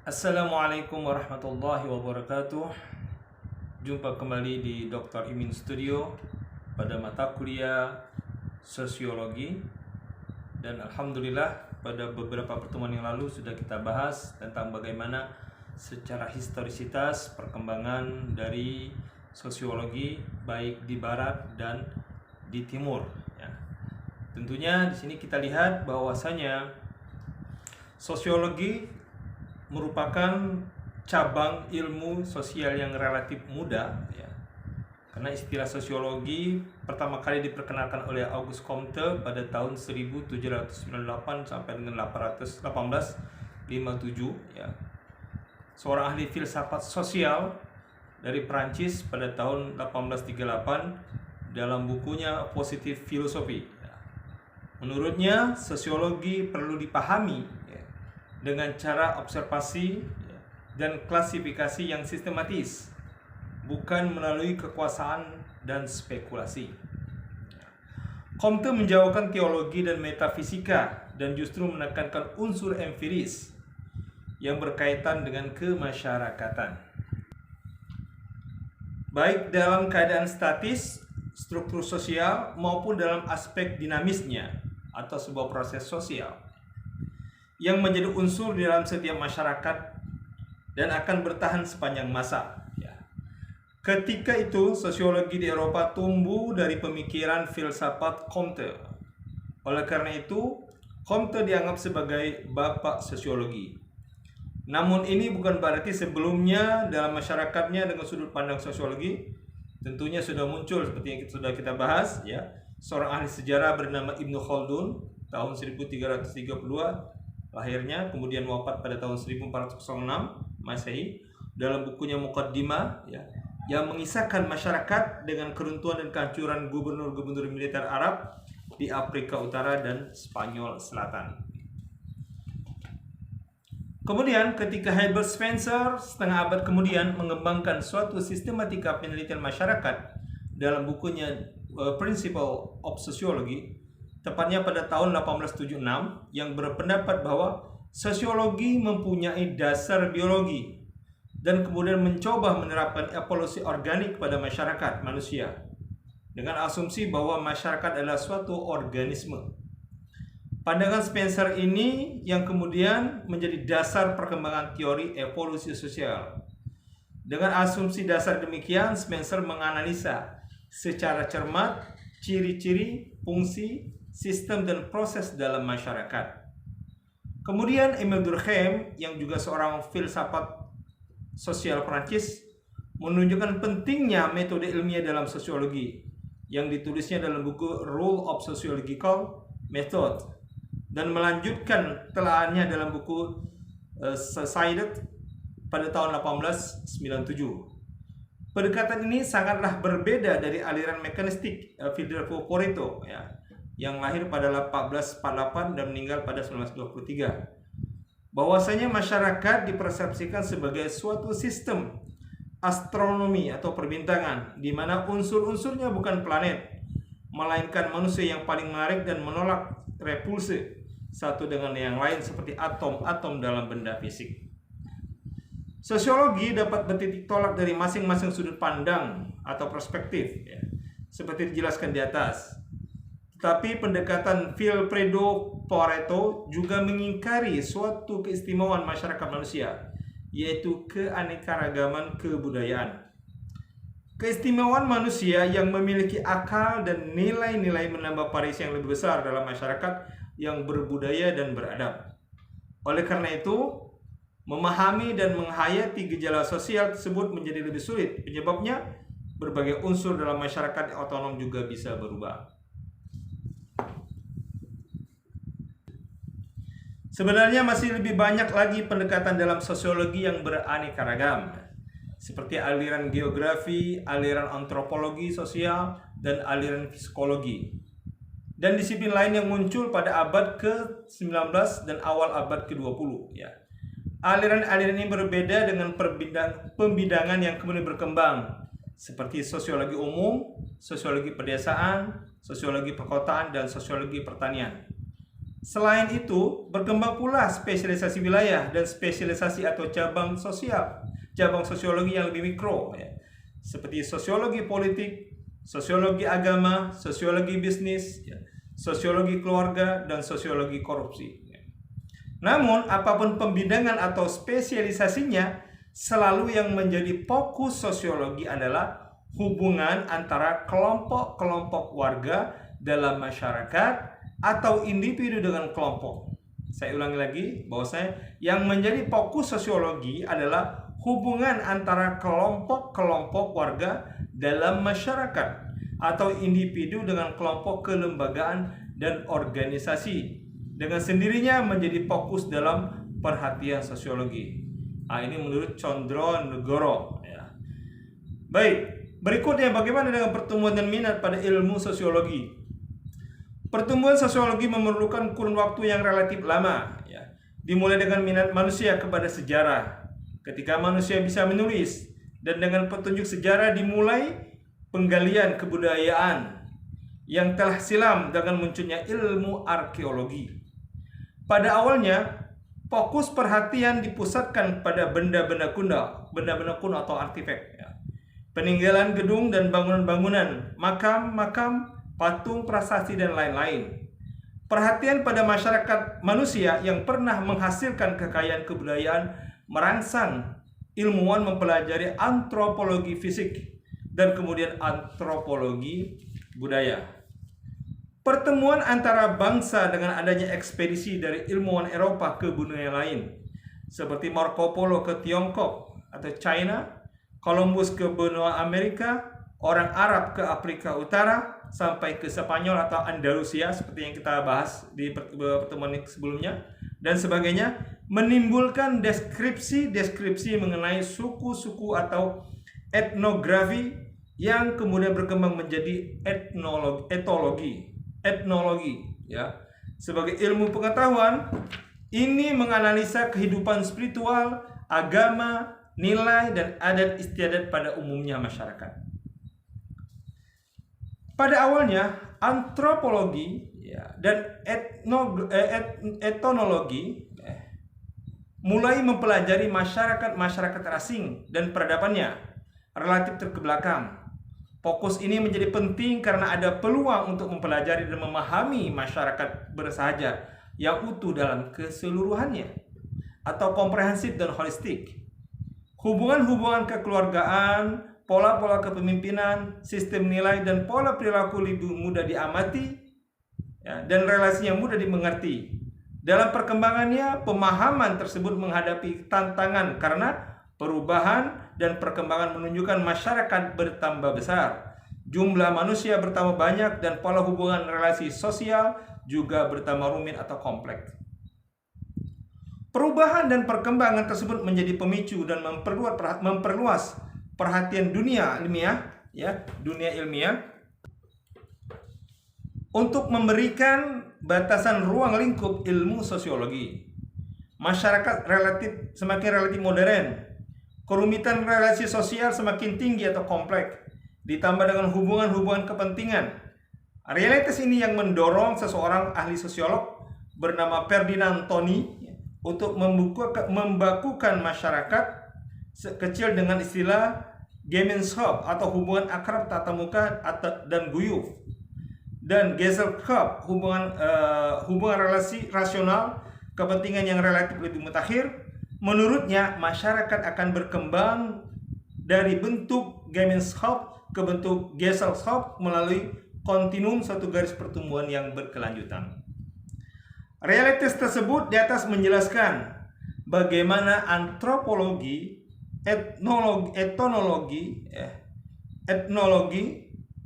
Assalamualaikum warahmatullahi wabarakatuh. Jumpa kembali di Dr. Imin Studio pada mata kuliah Sosiologi. Dan Alhamdulillah pada beberapa pertemuan yang lalu sudah kita bahas tentang bagaimana secara historisitas perkembangan dari sosiologi baik di barat dan di timur ya. Tentunya di sini kita lihat bahwasanya sosiologi merupakan cabang ilmu sosial yang relatif muda ya. Karena istilah sosiologi pertama kali diperkenalkan oleh Auguste Comte pada tahun 1798 sampai dengan 1857 ya. Seorang ahli filsafat sosial dari Prancis pada tahun 1838 dalam bukunya Positive Philosophy ya. Menurutnya sosiologi perlu dipahami ya, dengan cara observasi dan klasifikasi yang sistematis, bukan melalui kekuasaan dan spekulasi. Comte menjauhkan teologi dan metafisika dan justru menekankan unsur empiris yang berkaitan dengan kemasyarakatan. Baik dalam keadaan statis, struktur sosial, maupun dalam aspek dinamisnya atau sebuah proses sosial yang menjadi unsur di dalam setiap masyarakat dan akan bertahan sepanjang masa ya. Ketika itu sosiologi di Eropa tumbuh dari pemikiran filsafat Comte. Oleh karena itu Comte dianggap sebagai bapak sosiologi. Namun ini bukan berarti sebelumnya dalam masyarakatnya dengan sudut pandang sosiologi tentunya sudah muncul seperti yang sudah kita bahas ya. Seorang ahli sejarah bernama Ibnu Khaldun tahun 1332 lahirnya, kemudian wafat pada tahun 1406 Masehi, dalam bukunya Muqaddimah ya, yang mengisahkan masyarakat dengan keruntuhan dan kehancuran gubernur-gubernur militer Arab di Afrika Utara dan Spanyol Selatan. Kemudian ketika Herbert Spencer setengah abad kemudian mengembangkan suatu sistematika penelitian masyarakat dalam bukunya Principle of Sociology, tepatnya pada tahun 1876, yang berpendapat bahwa sosiologi mempunyai dasar biologi dan kemudian mencoba menerapkan evolusi organik pada masyarakat manusia dengan asumsi bahwa masyarakat adalah suatu organisme. Pandangan Spencer ini yang kemudian menjadi dasar perkembangan teori evolusi sosial. Dengan asumsi dasar demikian, Spencer menganalisa secara cermat ciri-ciri, fungsi, sistem dan proses dalam masyarakat. Kemudian Emile Durkheim yang juga seorang filsafat sosial Prancis menunjukkan pentingnya metode ilmiah dalam sosiologi yang ditulisnya dalam buku Rule of Sociological Method dan melanjutkan telaahnya dalam buku Society pada tahun 1897. Pendekatan ini sangatlah berbeda dari aliran mekanistik Filippo Pareto ya, yang lahir pada 1448 dan meninggal pada 1923. Bahwasanya masyarakat dipersepsikan sebagai suatu sistem astronomi atau perbintangan di mana unsur-unsurnya bukan planet, melainkan manusia yang paling menarik dan menolak repulsi satu dengan yang lain seperti atom-atom dalam benda fisik. Sosiologi dapat bertitik tolak dari masing-masing sudut pandang atau perspektif ya, seperti dijelaskan di atas. Tetapi pendekatan Vilfredo Pareto juga mengingkari suatu keistimewaan masyarakat manusia, yaitu keanekaragaman kebudayaan. Keistimewaan manusia yang memiliki akal dan nilai-nilai menambah variasi yang lebih besar dalam masyarakat yang berbudaya dan beradab. Oleh karena itu, memahami dan menghayati gejala sosial tersebut menjadi lebih sulit. Penyebabnya, berbagai unsur dalam masyarakat yang otonom juga bisa berubah. Sebenarnya masih lebih banyak lagi pendekatan dalam sosiologi yang beraneka ragam, seperti aliran geografi, aliran antropologi sosial, dan aliran psikologi. Dan disiplin lain yang muncul pada abad ke-19 dan awal abad ke-20 ya. Aliran-aliran ini berbeda dengan pembidangan yang kemudian berkembang, seperti sosiologi umum, sosiologi pedesaan, sosiologi perkotaan, dan sosiologi pertanian. Selain itu, berkembang pula spesialisasi wilayah dan spesialisasi atau cabang sosiologi yang lebih mikro, ya. Seperti sosiologi politik, sosiologi agama, sosiologi bisnis, ya, sosiologi keluarga, dan sosiologi korupsi. Namun, apapun pembidangan atau spesialisasinya, selalu yang menjadi fokus sosiologi adalah hubungan antara kelompok-kelompok warga dalam masyarakat atau individu dengan kelompok. Saya ulangi lagi, bahwasanya yang menjadi fokus sosiologi adalah hubungan antara kelompok-kelompok warga dalam masyarakat atau individu dengan kelompok kelembagaan dan organisasi. Dengan sendirinya menjadi fokus dalam perhatian sosiologi. Ini menurut Condronegoro, ya. Baik, berikutnya bagaimana dengan pertumbuhan dan minat pada ilmu sosiologi? Pertumbuhan sosiologi memerlukan kurun waktu yang relatif lama, ya. Dimulai dengan minat manusia kepada sejarah, ketika manusia bisa menulis, dan dengan petunjuk sejarah dimulai penggalian kebudayaan yang telah silam dengan munculnya ilmu arkeologi. Pada awalnya, fokus perhatian dipusatkan pada benda-benda kuno atau artefak, ya. Peninggalan gedung dan bangunan-bangunan, makam, patung prasasti, dan lain-lain. Perhatian pada masyarakat manusia yang pernah menghasilkan kekayaan kebudayaan merangsang ilmuwan mempelajari antropologi fisik dan kemudian antropologi budaya. Pertemuan antara bangsa dengan adanya ekspedisi dari ilmuwan Eropa ke benua lain, seperti Marco Polo ke Tiongkok atau China, Columbus ke benua Amerika, orang Arab ke Afrika Utara, sampai ke Spanyol atau Andalusia seperti yang kita bahas di pertemuan sebelumnya, dan sebagainya, menimbulkan deskripsi mengenai suku-suku atau etnografi yang kemudian berkembang menjadi etnologi, ya. Sebagai ilmu pengetahuan, ini menganalisa kehidupan spiritual, agama, nilai, dan adat istiadat pada umumnya masyarakat. Pada awalnya, antropologi, ya, dan etnologi mulai mempelajari masyarakat asing dan peradabannya relatif terbelakang. Fokus ini menjadi penting karena ada peluang untuk mempelajari dan memahami masyarakat bersahaja yang utuh dalam keseluruhannya atau komprehensif dan holistik. Hubungan-hubungan kekeluargaan, pola-pola kepemimpinan, sistem nilai, dan pola perilaku lebih mudah diamati, ya, dan relasinya mudah dimengerti. Dalam perkembangannya, pemahaman tersebut menghadapi tantangan karena perubahan dan perkembangan menunjukkan masyarakat bertambah besar, jumlah manusia bertambah banyak, dan pola hubungan relasi sosial juga bertambah rumit atau kompleks. Perubahan dan perkembangan tersebut menjadi pemicu dan memperluas perhatian dunia ilmiah, ya, untuk memberikan batasan ruang lingkup ilmu sosiologi. Masyarakat semakin relatif modern. Kerumitan relasi sosial semakin tinggi atau kompleks, ditambah dengan hubungan-hubungan kepentingan. Realitas ini yang mendorong seseorang ahli sosiolog bernama Ferdinand Toni untuk membakukan masyarakat kecil dengan istilah Gemeinschaft atau hubungan akrab tatap muka dan guyup, dan Gesellschaft hubungan relasi rasional kepentingan yang relatif lebih mutakhir. Menurutnya, masyarakat akan berkembang dari bentuk Gemeinschaft ke bentuk Gesellschaft melalui kontinum suatu garis pertumbuhan yang berkelanjutan. Realitas tersebut di atas menjelaskan bagaimana antropologi, etnologi,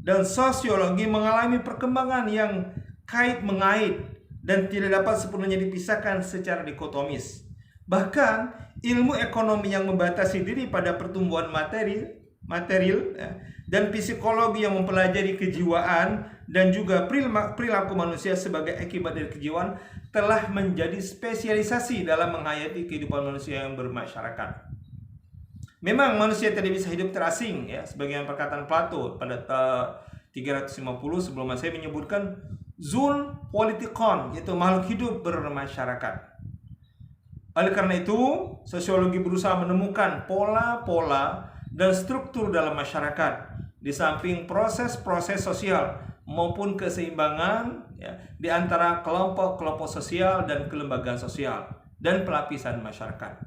dan sosiologi mengalami perkembangan yang kait-mengait dan tidak dapat sepenuhnya dipisahkan secara dikotomis. Bahkan ilmu ekonomi yang membatasi diri pada pertumbuhan material dan psikologi yang mempelajari kejiwaan dan juga perilaku manusia sebagai akibat dari kejiwaan telah menjadi spesialisasi dalam menghayati kehidupan manusia yang bermasyarakat. Memang manusia tidak bisa hidup terasing, ya, sebagaimana perkataan Plato pada 350 sebelum Masehi menyebutkan Zoopolitikon, yaitu makhluk hidup bermasyarakat. Oleh karena itu, sosiologi berusaha menemukan pola-pola dan struktur dalam masyarakat, di samping proses-proses sosial maupun keseimbangan di antara kelompok-kelompok sosial dan kelembagaan sosial dan pelapisan masyarakat.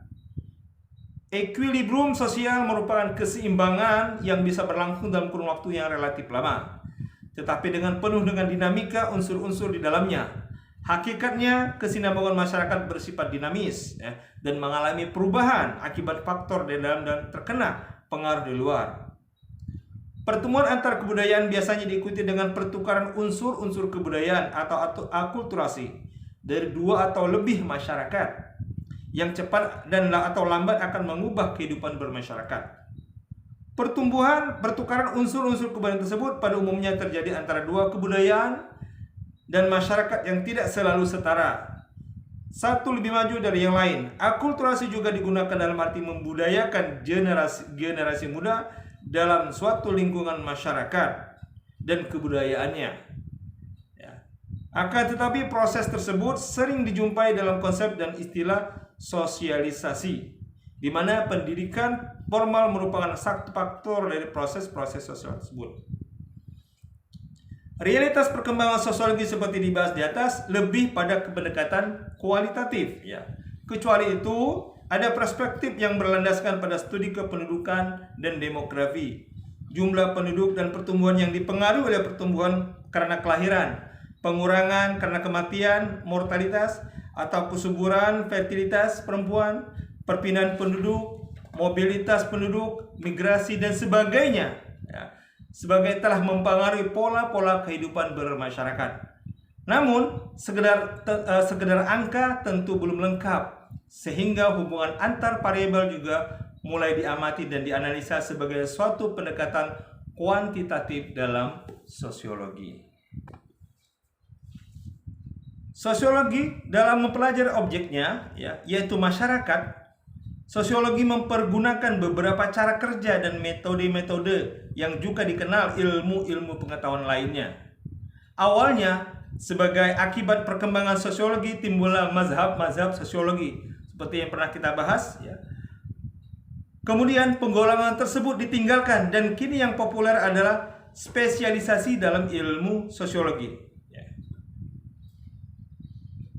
Equilibrium sosial merupakan keseimbangan yang bisa berlangsung dalam kurun waktu yang relatif lama, tetapi penuh dengan dinamika unsur-unsur di dalamnya. Hakikatnya, kesinambungan masyarakat bersifat dinamis dan mengalami perubahan akibat faktor di dalam dan terkena pengaruh di luar. Pertemuan antar kebudayaan biasanya diikuti dengan pertukaran unsur-unsur kebudayaan atau akulturasi dari dua atau lebih masyarakat, yang cepat dan atau lambat akan mengubah kehidupan bermasyarakat. Pertukaran unsur-unsur kebudayaan tersebut pada umumnya terjadi antara dua kebudayaan dan masyarakat yang tidak selalu setara. Satu lebih maju dari yang lain. Akulturasi juga digunakan dalam arti membudayakan generasi muda dalam suatu lingkungan masyarakat dan kebudayaannya. Akan tetapi proses tersebut sering dijumpai dalam konsep dan istilah sosialisasi, di mana pendidikan formal merupakan satu faktor dari proses-proses sosial tersebut. Realitas perkembangan sosiologi seperti dibahas di atas lebih pada pendekatan kualitatif, Kecuali itu, ada perspektif yang berlandaskan pada studi kependudukan dan demografi, jumlah penduduk dan pertumbuhan yang dipengaruhi oleh pertumbuhan karena kelahiran, pengurangan karena kematian, mortalitas, atau kesuburan, fertilitas perempuan, perpindahan penduduk, mobilitas penduduk, migrasi, dan sebagainya, sebagai telah mempengaruhi pola-pola kehidupan bermasyarakat. Namun, sekedar angka tentu belum lengkap, sehingga hubungan antar variabel juga mulai diamati dan dianalisa sebagai suatu pendekatan kuantitatif dalam sosiologi. Sosiologi dalam mempelajari objeknya, yaitu masyarakat, sosiologi mempergunakan beberapa cara kerja dan metode-metode yang juga dikenal ilmu-ilmu pengetahuan lainnya. Awalnya, sebagai akibat perkembangan sosiologi, timbullah mazhab-mazhab sosiologi, seperti yang pernah kita bahas. Kemudian penggolongan tersebut ditinggalkan dan kini yang populer adalah spesialisasi dalam ilmu sosiologi.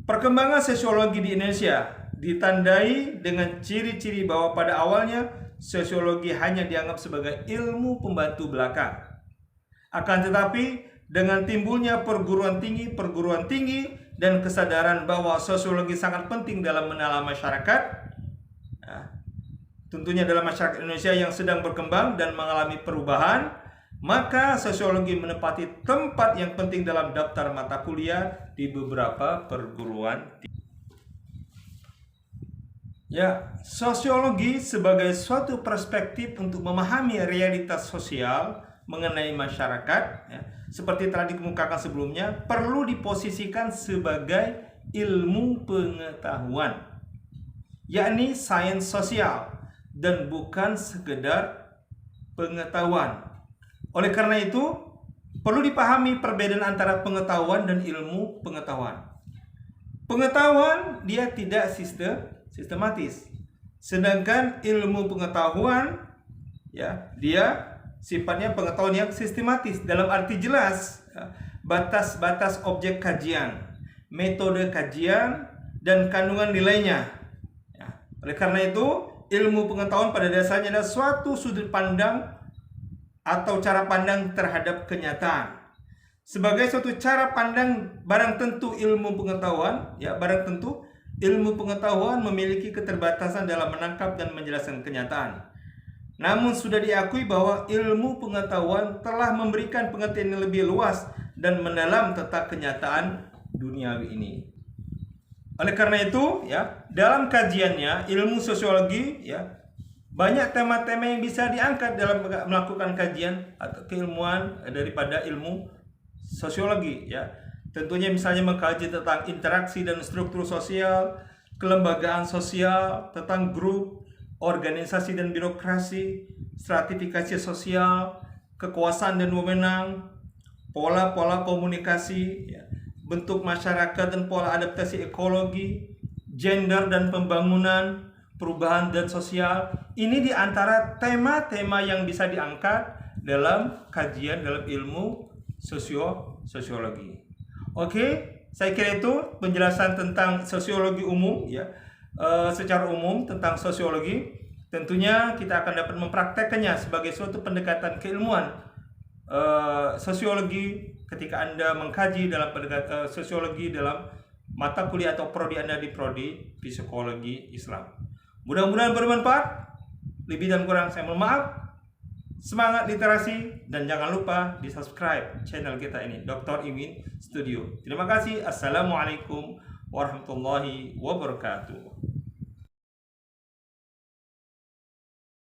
Perkembangan sosiologi di Indonesia ditandai dengan ciri-ciri bahwa pada awalnya sosiologi hanya dianggap sebagai ilmu pembantu belaka. Akan tetapi dengan timbulnya perguruan tinggi dan kesadaran bahwa sosiologi sangat penting dalam menalar masyarakat, tentunya dalam masyarakat Indonesia yang sedang berkembang dan mengalami perubahan, maka sosiologi menempati tempat yang penting dalam daftar mata kuliah di beberapa perguruan tinggi. Sosiologi sebagai suatu perspektif untuk memahami realitas sosial mengenai masyarakat, seperti telah dikemukakan sebelumnya, perlu diposisikan sebagai ilmu pengetahuan, yakni sains sosial, dan bukan sekedar pengetahuan. Oleh karena itu, perlu dipahami perbedaan antara pengetahuan dan ilmu pengetahuan. Pengetahuan dia tidak sistematis, sedangkan ilmu pengetahuan dia sifatnya pengetahuan yang sistematis, dalam arti jelas, batas-batas objek kajian, metode kajian, dan kandungan nilainya. Oleh karena itu, ilmu pengetahuan pada dasarnya adalah suatu sudut pandang atau cara pandang terhadap kenyataan. Sebagai suatu cara pandang, barang tentu ilmu pengetahuan memiliki keterbatasan dalam menangkap dan menjelaskan kenyataan. Namun sudah diakui bahwa ilmu pengetahuan telah memberikan pengertian yang lebih luas dan mendalam tentang kenyataan duniawi ini. Oleh karena itu, dalam kajiannya ilmu sosiologi, banyak tema-tema yang bisa diangkat dalam melakukan kajian atau keilmuan daripada ilmu sosiologi. Tentunya misalnya mengkaji tentang interaksi dan struktur sosial, kelembagaan sosial, tentang grup, organisasi dan birokrasi, stratifikasi sosial, kekuasaan dan wewenang, pola-pola komunikasi, bentuk masyarakat dan pola adaptasi ekologi, gender dan pembangunan, perubahan dan sosial. Ini di antara tema-tema yang bisa diangkat dalam kajian dalam ilmu sosiologi. Oke, saya kira itu penjelasan tentang sosiologi umum ya. Secara umum tentang sosiologi, tentunya kita akan dapat mempraktekkannya sebagai suatu pendekatan keilmuan sosiologi ketika Anda mengkaji dalam sosiologi dalam mata kuliah atau prodi Anda di prodi psikologi Islam. Mudah-mudahan bermanfaat. Lebih dan kurang saya mohon maaf. Semangat literasi dan jangan lupa di subscribe channel kita ini, Dr. Imin Studio. Terima kasih. Assalamualaikum warahmatullahi wabarakatuh.